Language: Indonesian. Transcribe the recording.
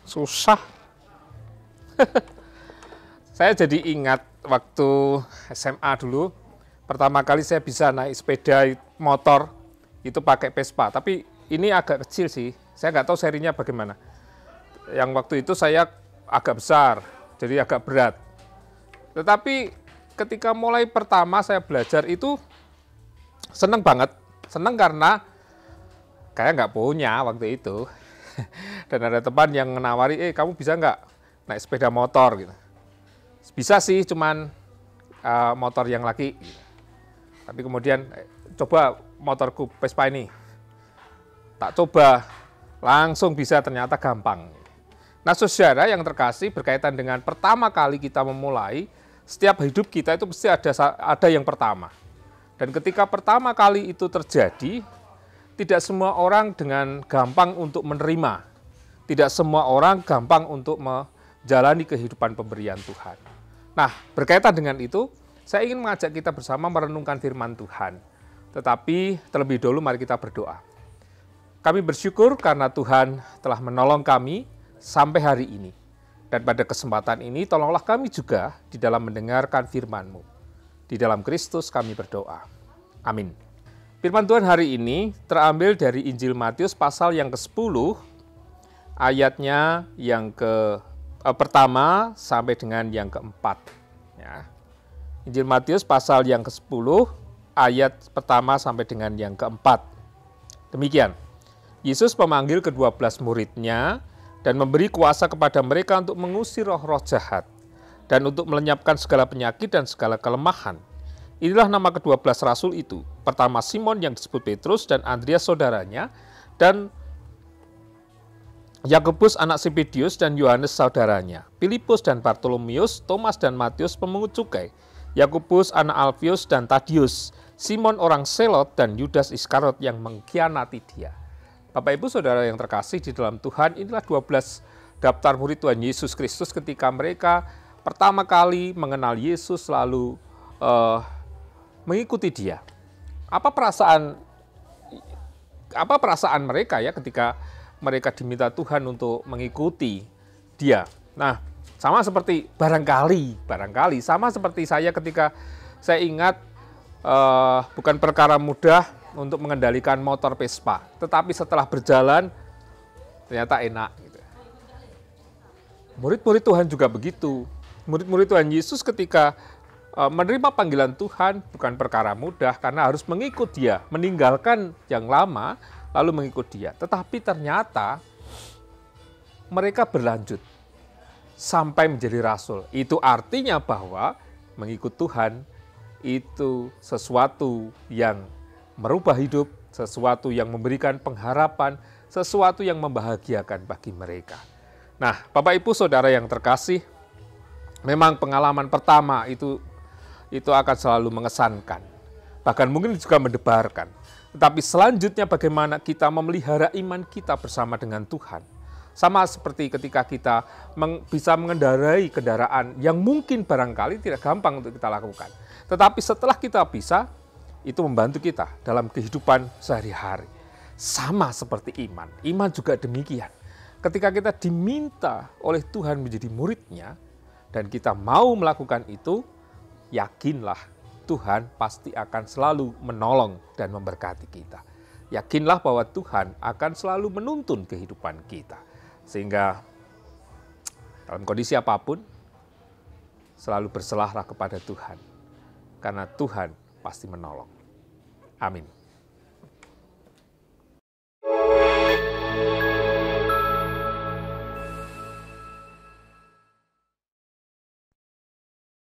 susah. Saya jadi ingat waktu SMA dulu, pertama kali saya bisa naik sepeda motor, itu pakai Vespa. Tapi ini agak kecil sih, saya nggak tahu serinya bagaimana. Yang waktu itu saya agak besar, jadi agak berat. Tetapi ketika mulai pertama saya belajar itu seneng banget. Seneng karena kayak nggak punya waktu itu. Dan ada teman yang menawari, kamu bisa nggak naik sepeda motor gitu. Bisa sih, cuman motor yang laki. Gitu. Tapi kemudian coba motorku Vespa ini. Tak coba, langsung bisa, ternyata gampang. Nah saudara yang terkasih, berkaitan dengan pertama kali kita memulai, setiap hidup kita itu pasti ada yang pertama. Dan ketika pertama kali itu terjadi, tidak semua orang dengan gampang untuk menerima. Tidak semua orang gampang untuk menjalani kehidupan pemberian Tuhan. Nah, berkaitan dengan itu, saya ingin mengajak kita bersama merenungkan firman Tuhan. Tetapi terlebih dahulu mari kita berdoa. Kami bersyukur karena Tuhan telah menolong kami sampai hari ini. Dan pada kesempatan ini, tolonglah kami juga di dalam mendengarkan firman-Mu. Di dalam Kristus kami berdoa. Amin. Firman Tuhan hari ini terambil dari Injil Matius pasal yang ke-10, ayatnya yang pertama sampai dengan yang keempat. Ya. Injil Matius pasal yang ke-10, ayat pertama sampai dengan yang keempat. Demikian, Yesus memanggil ke-12 muridnya dan memberi kuasa kepada mereka untuk mengusir roh-roh jahat dan untuk melenyapkan segala penyakit dan segala kelemahan. Inilah nama ke-12 rasul itu. Pertama Simon yang disebut Petrus dan Andreas saudaranya, dan Yakobus anak Zebedius dan Yohanes saudaranya, Filipus dan Bartolomeus, Thomas dan Matius pemungut cukai, Yakobus anak Alfius dan Tadius, Simon orang Selot dan Yudas Iskariot yang mengkhianati dia. Bapak Ibu Saudara yang terkasih di dalam Tuhan, inilah 12 daftar murid Tuhan Yesus Kristus ketika mereka pertama kali mengenal Yesus lalu mengikuti dia. Apa perasaan mereka ya ketika mereka diminta Tuhan untuk mengikuti dia. Nah, sama seperti barangkali sama seperti saya ketika saya ingat bukan perkara mudah untuk mengendalikan motor Vespa, tetapi setelah berjalan ternyata enak. Gitu. Murid-murid Tuhan juga begitu. Murid-murid Tuhan Yesus ketika menerima panggilan Tuhan bukan perkara mudah karena harus mengikut dia, meninggalkan yang lama lalu mengikut dia. Tetapi ternyata mereka berlanjut sampai menjadi rasul. Itu artinya bahwa mengikut Tuhan itu sesuatu yang merubah hidup, sesuatu yang memberikan pengharapan, sesuatu yang membahagiakan bagi mereka. Nah, Bapak Ibu Saudara yang terkasih, memang pengalaman pertama itu akan selalu mengesankan, bahkan mungkin juga mendebarkan. Tetapi selanjutnya bagaimana kita memelihara iman kita bersama dengan Tuhan. Sama seperti ketika kita bisa mengendarai kendaraan yang mungkin barangkali tidak gampang untuk kita lakukan. Tetapi setelah kita bisa, itu membantu kita dalam kehidupan sehari-hari. Sama seperti iman. Iman juga demikian. Ketika kita diminta oleh Tuhan menjadi muridnya, dan kita mau melakukan itu, yakinlah Tuhan pasti akan selalu menolong dan memberkati kita. Yakinlah bahwa Tuhan akan selalu menuntun kehidupan kita. Sehingga dalam kondisi apapun, selalu berserahlah kepada Tuhan. Karena Tuhan pasti menolong. Amin.